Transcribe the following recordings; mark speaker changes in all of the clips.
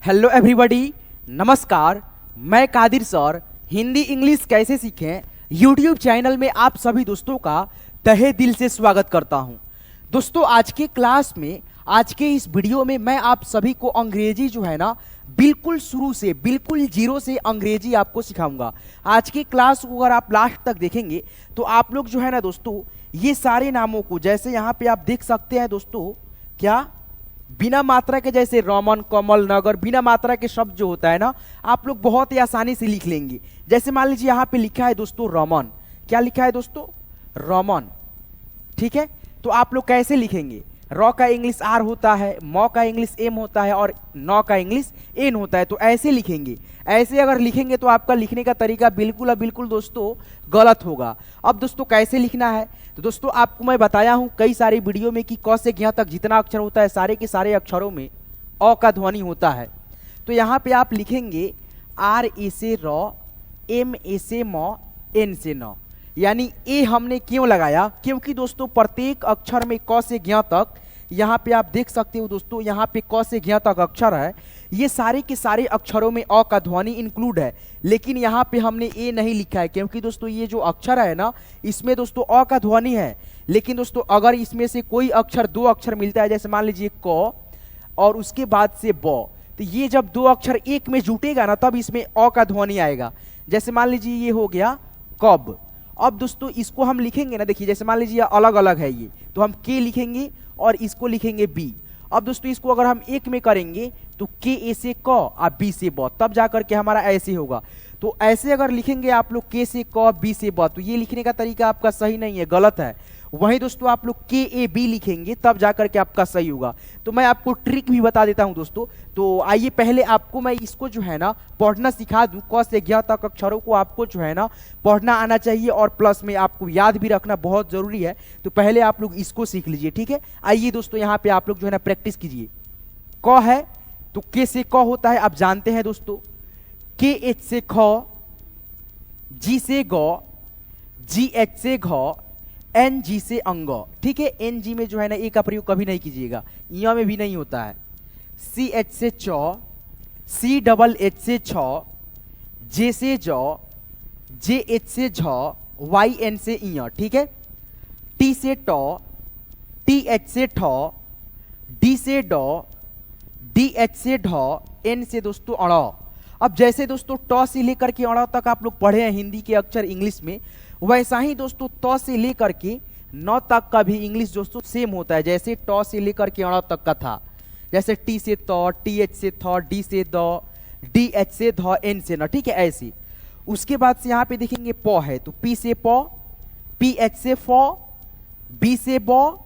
Speaker 1: Hello everybody, नमस्कार। मैं Qadir sir Hindi English कैसे सीखें यूट्यूब चैनल में आप सभी दोस्तों का तहे दिल से स्वागत करता हूं। दोस्तों, आज के क्लास में, आज के इस वीडियो में मैं आप सभी को अंग्रेजी जो है ना, बिल्कुल शुरू से, बिल्कुल जीरो से अंग्रेजी आपको सिखाऊंगा। आज की क्लास को अगर आप लास्ट तक देखेंगे तो आप लोग जो है ना दोस्तों, ये सारे नामों को, जैसे यहाँ पे आप देख सकते हैं दोस्तों, क्या बिना मात्रा के, जैसे रोमन, कमल, नगर, बिना मात्रा के शब्द जो होता है ना, आप लोग बहुत ही आसानी से लिख लेंगे। जैसे मान लीजिए यहाँ पे लिखा है दोस्तों रोमन, क्या लिखा है दोस्तों? रोमन। ठीक है, तो आप लोग कैसे लिखेंगे? रॉ का इंग्लिश आर होता है, मॉ का इंग्लिश एम होता है और नौ का इंग्लिश एन होता है, तो ऐसे लिखेंगे। ऐसे अगर लिखेंगे तो आपका लिखने का तरीका बिल्कुल और बिल्कुल दोस्तों गलत होगा। अब दोस्तों कैसे लिखना है, तो दोस्तों आपको मैं बताया हूं कई सारे वीडियो में कि क से ज्ञ तक जितना अक्षर होता है, सारे के सारे अक्षरों में अ का ध्वनि होता है। तो यहाँ पे आप लिखेंगे आर ए से रॉ, एम ए से मॉ, एन से नौ। यानी ए हमने क्यों लगाया? क्योंकि दोस्तों प्रत्येक अक्षर में क से ज्ञ तक, यहाँ पे आप देख सकते हो दोस्तों, यहाँ पे क से ज्ञ तक अक्षर है, ये सारे के सारे अक्षरों में अ का ध्वनि इंक्लूड है। लेकिन यहाँ पे हमने ए नहीं लिखा है क्योंकि दोस्तों ये जो अक्षर है ना, इसमें दोस्तों अ का ध्वनि है। लेकिन दोस्तों अगर इसमें से कोई अक्षर, दो अक्षर मिलता है, जैसे मान लीजिए क और उसके बाद से ब, तो ये जब दो अक्षर एक में जुटेगा ना, तब इसमें अ का ध्वनि आएगा। जैसे मान लीजिए ये हो गया कब। अब दोस्तों इसको हम लिखेंगे ना, देखिए जैसे मान लीजिए अलग अलग है ये, तो हम के लिखेंगे और इसको लिखेंगे बी। अब दोस्तों इसको अगर हम एक में करेंगे तो के ए से क और बी से ब, तब जाकर के हमारा ऐसे होगा। तो ऐसे अगर लिखेंगे आप लोग के से क बी से ब, तो ये लिखने का तरीका आपका सही नहीं है, गलत है। वहीं दोस्तों आप लोग के ए बी लिखेंगे तब जाकर के आपका सही होगा। तो मैं आपको ट्रिक भी बता देता हूं दोस्तों। तो आइए पहले आपको मैं इसको जो है ना पढ़ना सिखा दूं। क से ज्ञ तक अक्षरों को आपको जो है ना पढ़ना आना चाहिए और प्लस में आपको याद भी रखना बहुत जरूरी है। तो पहले आप लोग इसको सीख लीजिए, ठीक है। आइए दोस्तों यहाँ पे आप लोग जो है ना प्रैक्टिस कीजिए। क है तो के से क होता है, आप जानते हैं दोस्तों। के एच से ख, जी से ग, जी एच से घ, एन जी से अंग। ठीक है, एन जी में जो है ना ए का प्रयोग कभी नहीं कीजिएगा, य में भी नहीं होता है। सी एच से च, सी डबल एच से छ, जे से ज, जे एच से झ, वाई एन से इ। ठीक है, टी से ट, टी एच से ठ, डी से ड, डी एच से ढ, एन से दोस्तों अड़। अब जैसे दोस्तों ट से लेकर के अड़ तक आप लोग पढ़े हैं हिंदी के अक्षर इंग्लिश में, वैसा ही दोस्तों त से लेकर के न तक का भी इंग्लिश दोस्तों सेम होता है। जैसे ट से लेकर के अड़ तक का था, जैसे टी से त, टी एच से थ, डी से द, डी एच से ध, एन से न। ठीक है, ऐसे। उसके बाद से यहाँ पे देखेंगे प है तो पी से प, पी एच से फ, बी से ब,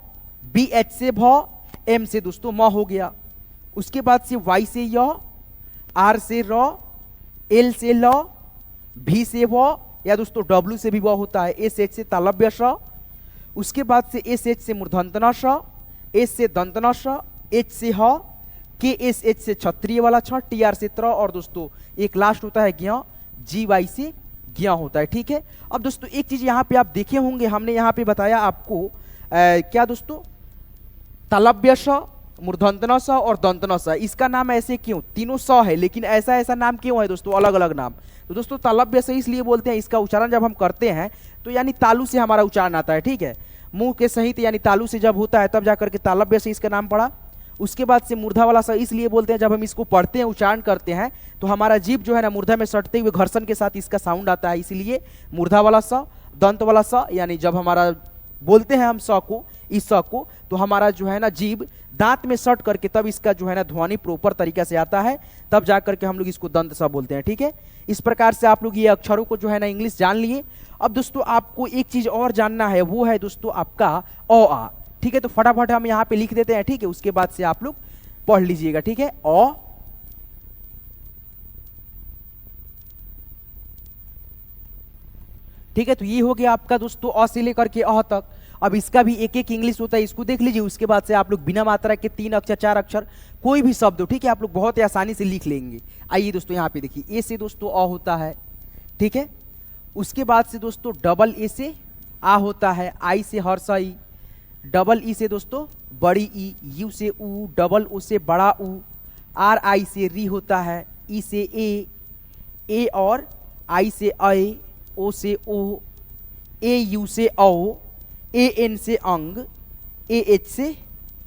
Speaker 1: बी एच से भ, एम से दोस्तों म हो गया। उसके बाद से वाई से य, आर से र, एल से ल, भी से व, या दोस्तों डब्ल्यू से भी व होता है, एस एच से तालव्य श। उसके बाद से एस एच से मूर्धन्तना श, एस से दंतना श, एच से ह, के एस एच से क्षत्रिय वाला छ, टी आर से त्र, और दोस्तों एक लास्ट होता है ज्ञ, जी वाई से ज्ञ होता है। ठीक है, अब दोस्तों एक चीज यहाँ पे आप देखे होंगे, हमने यहाँ पे बताया आपको क्या दोस्तों, तालव्य श, मूर्धन्तना स और दंतना स। इसका नाम ऐसे क्यों? तीनों स है, लेकिन ऐसा ऐसा नाम क्यों है दोस्तों, अलग अलग नाम? तो दोस्तों तालव्य से इसलिए बोलते हैं, इसका उच्चारण जब हम करते हैं तो यानी तालु से हमारा उच्चारण आता है। ठीक है, मुंह के सहित यानी तालु से जब होता है तब जाकर के तालव्य से इसका नाम पड़ा। उसके बाद से मूर्धा वाला स इसलिए बोलते हैं, जब हम इसको पढ़ते हैं, उच्चारण करते हैं, तो हमारा जीभ जो है ना मूर्धा में सटते हुए घर्षण के साथ इसका साउंड आता है, इसीलिए मूर्धा वाला स। दंत वाला स यानी जब हमारा बोलते हैं हम स को, इस स को, तो हमारा जो है ना जीभ दांत में सट करके तब इसका जो है ना ध्वनि प्रॉपर तरीका से आता है, तब जाकर के हम लोग इसको दंत स बोलते हैं। ठीक है, इस प्रकार से आप लोग ये अक्षरों को जो है ना इंग्लिश जान लिए। अब दोस्तों आपको एक चीज और जानना है, वो है दोस्तों आपका अ आ। ठीक है, तो फटाफट हम यहाँ पे लिख देते हैं। ठीक है, उसके बाद से आप लोग पढ़ लीजिएगा। ठीक है, अ, ठीक है, तो ये हो गया आपका दोस्तों अ से लेकर के अ तक। अब इसका भी एक एक इंग्लिश होता है, इसको देख लीजिए। उसके बाद से आप लोग बिना मात्रा के 3 अक्षर 4 अक्षर कोई भी शब्द हो, ठीक है, आप लोग बहुत ही आसानी से लिख लेंगे। आइए दोस्तों यहाँ पे देखिए, ए से दोस्तों अ होता है। ठीक है, उसके बाद से दोस्तों डबल ए से आ होता है, आई से हर्ष ई, डबल ई से दोस्तों बड़ी ई, यू से ऊ, डबल ओ से बड़ा ऊ, आर आई से री होता है, ई से ए और आई से अ, ओ से ओ, ए यू से औ, ए एन से अंग, ए एच से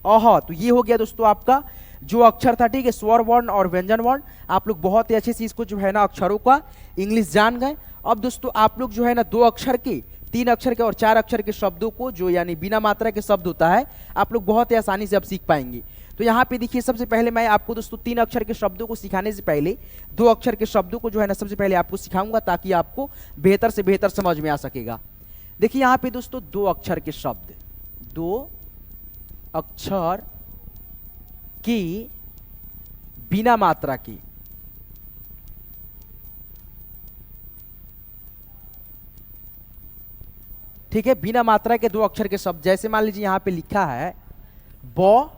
Speaker 1: अह। तो ये हो गया दोस्तों आपका जो अक्षर था, ठीक है, स्वर वर्ण और व्यंजन वर्ण। आप लोग बहुत ही अच्छे से इसको जो है ना अक्षरों का इंग्लिश जान गए। अब दोस्तों आप लोग जो है ना 2 अक्षर के, 3 अक्षर के और 4 अक्षर के शब्दों को, जो यानी बिना मात्रा के शब्द होता है, आप लोग बहुत ही आसानी से अब सीख पाएंगे। तो यहाँ पे देखिए, सबसे पहले मैं आपको दोस्तों 3 अक्षर के शब्दों को सिखाने से पहले 2 अक्षर के शब्दों को जो है ना सबसे पहले आपको सिखाऊंगा, ताकि आपको बेहतर से बेहतर समझ में आ सकेगा। देखिए यहाँ पे दोस्तों 2 अक्षर के शब्द, 2 अक्षर की बिना मात्रा की, ठीक है, बिना मात्रा के 2 अक्षर के शब्द। जैसे मान लीजिए यहाँ पे लिखा है ब,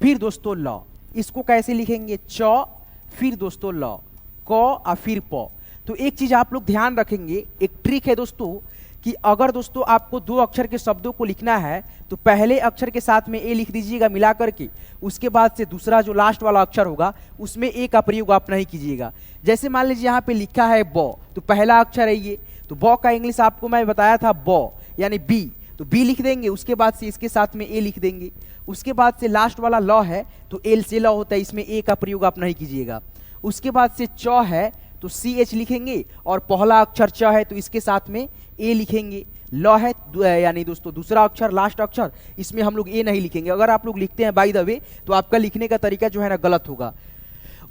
Speaker 1: फिर दोस्तों ल, इसको कैसे लिखेंगे? च, फिर दोस्तों ल, क और फिर प। तो एक चीज आप लोग ध्यान रखेंगे, एक ट्रिक है दोस्तों, कि अगर दोस्तों आपको 2 अक्षर के शब्दों को लिखना है तो पहले अक्षर के साथ में ए लिख दीजिएगा मिला करके, उसके बाद से दूसरा जो लास्ट वाला अक्षर होगा उसमें ए का प्रयोग आप नहीं कीजिएगा। जैसे मान लीजिए यहाँ पे लिखा है ब, तो पहला अक्षर है ये, तो ब का इंग्लिश आपको मैं बताया था ब यानी बी, तो बी लिख देंगे, उसके बाद से इसके साथ में ए लिख देंगे, उसके बाद से लास्ट वाला ल है तो एल से ल होता है, इसमें ए का प्रयोग आप नहीं कीजिएगा। उसके बाद से च है तो सी एच लिखेंगे, और पहला अक्षर च है तो इसके साथ में ए लिखेंगे। ल है यानी दोस्तों दूसरा अक्षर, लास्ट अक्षर, इसमें हम लोग ए नहीं लिखेंगे। अगर आप लोग लिखते हैं बाय द वे तो आपका लिखने का तरीका जो है ना गलत होगा।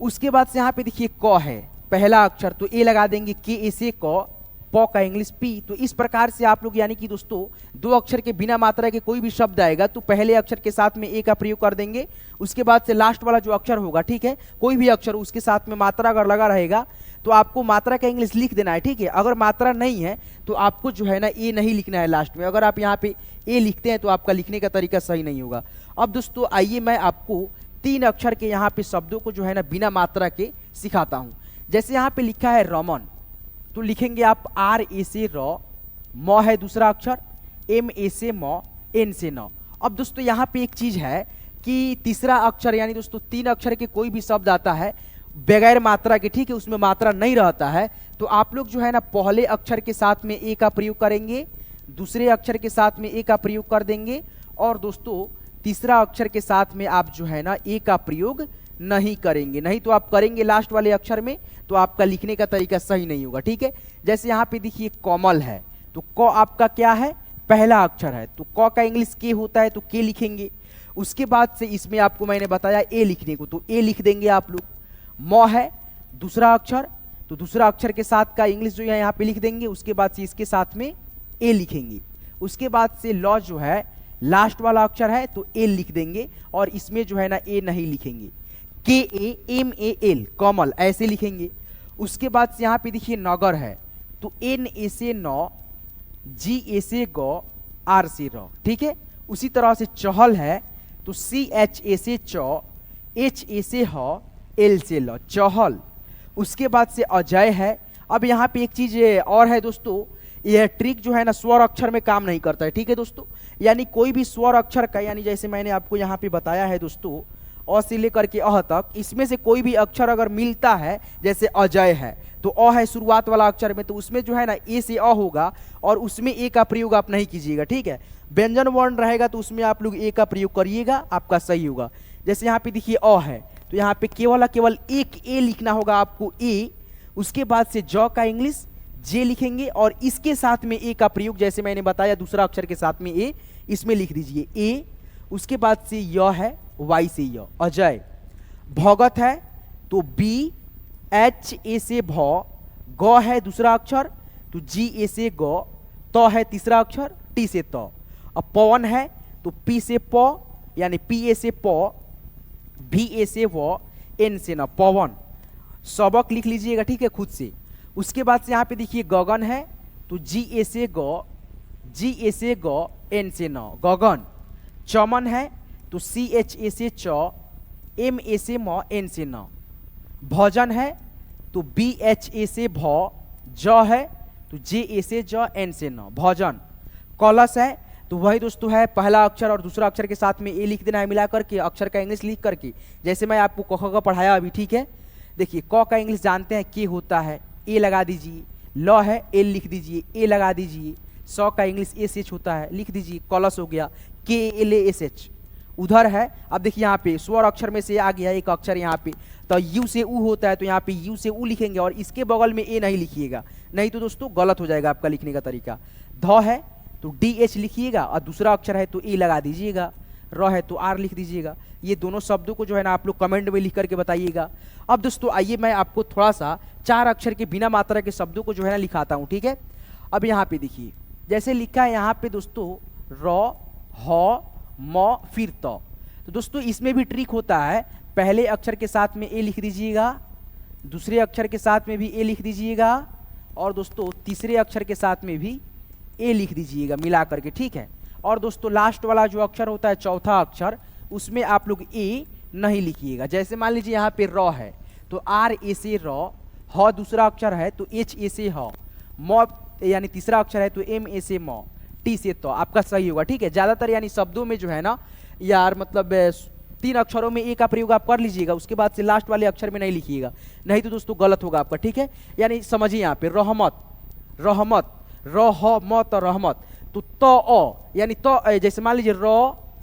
Speaker 1: उसके बाद से यहाँ पे देखिए क है पहला अक्षर, तो ए लगा देंगे, के ए से क, प का इंग्लिश पी। तो इस प्रकार से आप लोग यानी कि दोस्तों 2 अक्षर के बिना मात्रा के कोई भी शब्द आएगा तो पहले अक्षर के साथ में ए का प्रयोग कर देंगे, उसके बाद से लास्ट वाला जो अक्षर होगा, ठीक है, कोई भी अक्षर उसके साथ में मात्रा अगर लगा रहेगा तो आपको मात्रा का इंग्लिश लिख देना है, ठीक है। अगर मात्रा नहीं है तो आपको जो है ना ए नहीं लिखना है लास्ट में। अगर आप यहाँ पे ए लिखते हैं तो आपका लिखने का तरीका सही नहीं होगा। अब दोस्तों आइए मैं आपको 3 अक्षर के यहाँ पे शब्दों को जो है ना बिना मात्रा के सिखाता हूँ। जैसे यहाँ पे लिखा है रमन, तो लिखेंगे आप आर ए से र, म है दूसरा अक्षर, एम ए से म, एन से न। अब दोस्तों यहाँ पे एक चीज है कि तीसरा अक्षर यानी दोस्तों 3 अक्षर के कोई भी शब्द आता है बगैर मात्रा के, ठीक है, उसमें मात्रा नहीं रहता है, तो आप लोग जो है ना पहले अक्षर के साथ में ए का प्रयोग करेंगे, दूसरे अक्षर के साथ में ए का प्रयोग कर देंगे, और दोस्तों तीसरा अक्षर के साथ में आप जो है ना ए का प्रयोग नहीं करेंगे। नहीं तो आप करेंगे लास्ट वाले अक्षर में तो आपका लिखने का तरीका सही नहीं होगा, ठीक है। जैसे यहाँ पे देखिए कमल है, तो क आपका क्या है? पहला अक्षर है, तो क का इंग्लिश के होता है तो के लिखेंगे। उसके बाद से इसमें आपको मैंने बताया ए लिखने को, तो ए लिख देंगे आप लोग। म है दूसरा अक्षर, तो दूसरा अक्षर के साथ का इंग्लिश जो है यहाँ पे लिख देंगे, उसके बाद से इसके साथ में ए लिखेंगे। उसके बाद से ल जो है लास्ट वाला अक्षर है तो ए लिख देंगे, और इसमें जो है ना ए नहीं लिखेंगे, के ए एम ए एल कमल ऐसे लिखेंगे। उसके बाद से यहाँ पे देखिए नगर है, तो एन ए से न, जी ए से ग, आर से र, ठीक है। उसी तरह से चहल है, तो सी एच ए से च, एच ए से ह, एल से ल, चहल। उसके बाद से अजय है। अब यहाँ पे एक चीज और है दोस्तों, यह ट्रिक जो है ना स्वर अक्षर में काम नहीं करता है, ठीक है दोस्तों। यानी कोई भी स्वर अक्षर का, यानी जैसे मैंने आपको यहाँ पे बताया है दोस्तों, अ से लेकर के अह तक, इसमें से कोई भी अक्षर अगर मिलता है, जैसे अजय है तो अ है शुरुआत वाला अक्षर में, तो उसमें जो है ना ए से अ होगा, और उसमें ए का प्रयोग आप नहीं कीजिएगा, ठीक है। व्यंजन वर्ण रहेगा तो उसमें आप लोग ए का प्रयोग करिएगा, आपका सही होगा। जैसे यहाँ पे देखिए अ है, तो यहाँ पे केवल एक ए लिखना होगा आपको, ए। उसके बाद से ज का इंग्लिश जे लिखेंगे, और इसके साथ में ए का प्रयोग जैसे मैंने बताया दूसरा अक्षर के साथ में ए, इसमें लिख दीजिए ए। उसके बाद से य है, वाई से य, अजय। भगत है तो बी एच ए से भ, ग है दूसरा अक्षर तो जी ए से ग, त है तीसरा अक्षर टी से त। अब पवन है तो पी से प यानी पी ए से प, भी ए से व, एन से न, पवन। सबक लिख लीजिएगा, ठीक है, खुद से। उसके बाद से यहाँ पे देखिए गगन है, तो जी ए से ग, जी ए से ग, एन से न, गगन। चमन है तो सी एच ए से च, एम ए से म, एन से न। भजन है तो बी एच ए से भ, ज है तो जे ए से ज, एन से न, भजन। कलश है, तो वही दोस्तों है पहला अक्षर और दूसरा अक्षर के साथ में ए लिख देना है मिला करके, अक्षर का इंग्लिश लिख करके, जैसे मैं आपको क ख का पढ़ाया अभी, ठीक है। देखिए क का इंग्लिश जानते हैं के होता है, ए लगा दीजिए, ल है एल लिख दीजिए, ए लगा दीजिए, स का इंग्लिश एस एच होता है, लिख दीजिए, कॉलस हो गया, के एल ए एस एच। उधर है, अब देखिए यहाँ पे स्वर अक्षर में से आ गया एक अक्षर यहाँ पे, तो यू से ऊ होता है, तो यहाँ पे यू से ऊ लिखेंगे और इसके बगल में ए नहीं लिखिएगा, नहीं तो दोस्तों गलत हो जाएगा आपका लिखने का तरीका। ध है तो डी एच लिखिएगा और दूसरा अक्षर है तो ए लगा दीजिएगा, र है तो आर लिख दीजिएगा। ये दोनों शब्दों को जो है ना आप लोग कमेंट में लिख करके बताइएगा। अब दोस्तों आइए मैं आपको थोड़ा सा 4 अक्षर के बिना मात्रा के शब्दों को जो है ना लिखाता हूँ, ठीक है। अब यहाँ पे देखिए जैसे लिखा है यहाँ पे दोस्तों र ह म फिर त, तो दोस्तों इसमें भी ट्रिक होता है, पहले अक्षर के साथ में ए लिख दीजिएगा, दूसरे अक्षर के साथ में भी ए लिख दीजिएगा और दोस्तों तीसरे अक्षर के साथ में भी ए लिख दीजिएगा मिला करके, ठीक है। और दोस्तों लास्ट वाला जो अक्षर होता है चौथा अक्षर, उसमें आप लोग ए नहीं लिखिएगा। जैसे मान लीजिए यहाँ पे र है तो आर ए से र, ह दूसरा अक्षर है तो एच ए से ह, म यानी तीसरा अक्षर है तो एम ए से म, टी से तो, आपका सही होगा, ठीक है। ज़्यादातर यानी शब्दों में जो है ना यार मतलब 3 अक्षरों में ए का प्रयोग आप कर लीजिएगा, उसके बाद से लास्ट वाले अक्षर में नहीं लिखिएगा, नहीं तो दोस्तों गलत होगा आपका, ठीक है। यानी समझिए यहाँ पे रहमत, रहमत, रहमत और रहमत, तो अ यानी तो जैसे मान लीजिए र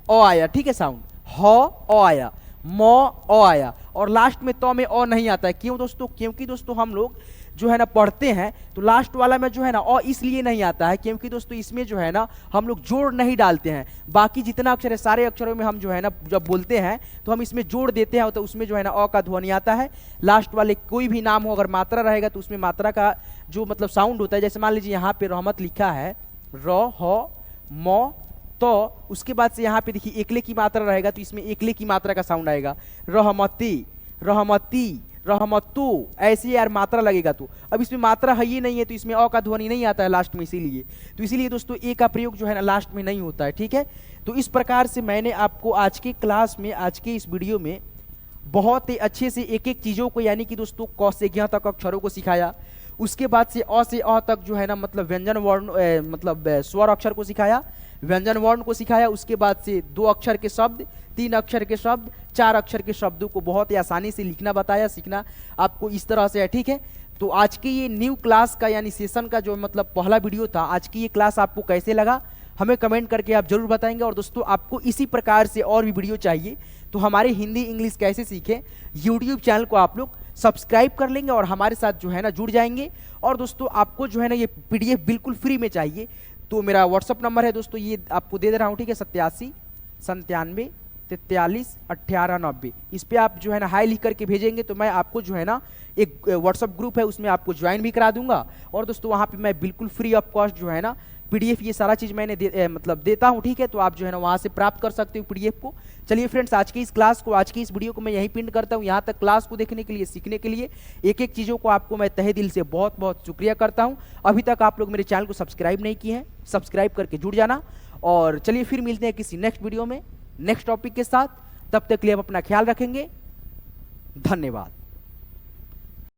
Speaker 1: अ आया, ठीक है, साउंड ह अ आया, म अ आया और लास्ट में तो में अ नहीं आता है। क्यों दोस्तों? क्योंकि दोस्तों हम लोग जो है ना पढ़ते हैं तो लास्ट वाला में जो है ना अ इसलिए नहीं आता है क्योंकि दोस्तों इसमें जो है ना हम लोग जोड़ नहीं डालते हैं। बाकी जितना अक्षर है सारे अक्षरों में हम जो है ना जब बोलते हैं तो हम इसमें जोड़ देते हैं, तो उसमें जो है ना अ का ध्वनि आता है। लास्ट वाले कोई भी नाम हो अगर मात्रा रहेगा तो उसमें मात्रा का जो मतलब साउंड होता है, जैसे मान लीजिए यहाँ पे रहमत लिखा है र ह म, तो उसके बाद से यहाँ पे देखिए एकले की मात्रा रहेगा तो इसमें एकले की मात्रा का साउंड आएगा, रहमती, रहमती, रहमतु, ऐसे यार मात्रा लगेगा। तो अब इसमें मात्रा है ही नहीं है तो इसमें अ का ध्वनि नहीं आता है लास्ट में, इसीलिए दोस्तों ए का प्रयोग जो है ना लास्ट में नहीं होता है, ठीक है। तो इस प्रकार से मैंने आपको आज के क्लास में, आज के इस वीडियो में बहुत ही अच्छे से एक एक चीज़ों को यानी कि दोस्तों क से ज्ञ तक अक्षरों को सिखाया। उसके बाद से अ से अ तक जो है ना मतलब व्यंजन वर्ण मतलब स्वर अक्षर को सिखाया, व्यंजन वर्ण को सिखाया। उसके बाद से 2 अक्षर के शब्द, 3 अक्षर के शब्द, 4 अक्षर के शब्दों को बहुत ही आसानी से लिखना बताया, सीखना आपको इस तरह से है, ठीक है। तो आज की ये न्यू क्लास का यानी सेशन का जो मतलब पहला वीडियो था, आज की ये क्लास आपको कैसे लगा हमें कमेंट करके आप जरूर बताएंगे। और दोस्तों आपको इसी प्रकार से और भी वीडियो चाहिए तो हमारे हिंदी इंग्लिश कैसे सीखें यूट्यूब चैनल को आप लोग सब्सक्राइब कर लेंगे और हमारे साथ जो है ना जुड़ जाएंगे। और दोस्तों आपको जो है ना ये PDF बिल्कुल फ्री में चाहिए तो मेरा व्हाट्सअप नंबर है दोस्तों, ये आपको दे रहा हूँ, ठीक है, 87 97 43 18 90। इस पे आप जो है ना हाई लिख करके भेजेंगे तो मैं आपको जो है ना एक व्हाट्सअप ग्रुप है उसमें आपको ज्वाइन भी करा दूंगा। और दोस्तों वहाँ पे मैं बिल्कुल फ्री ऑफ कॉस्ट जो है ना PDF ये सारा चीज़ मैंने मतलब देता हूँ, ठीक है। तो आप जो है ना वहाँ से प्राप्त कर सकते हो PDF को। चलिए फ्रेंड्स, आज की इस क्लास को, आज की इस वीडियो को मैं यहीं पिन करता हूँ। यहाँ तक क्लास को देखने के लिए, सीखने के लिए, एक एक चीज़ों को आपको मैं तहे दिल से बहुत बहुत शुक्रिया करता हूँ। अभी तक आप लोग मेरे चैनल को सब्सक्राइब नहीं किए हैं, सब्सक्राइब करके जुड़ जाना। और चलिए फिर मिलते हैं किसी नेक्स्ट वीडियो में नेक्स्ट टॉपिक के साथ, तब तक के लिए आप अपना ख्याल रखेंगे। धन्यवाद।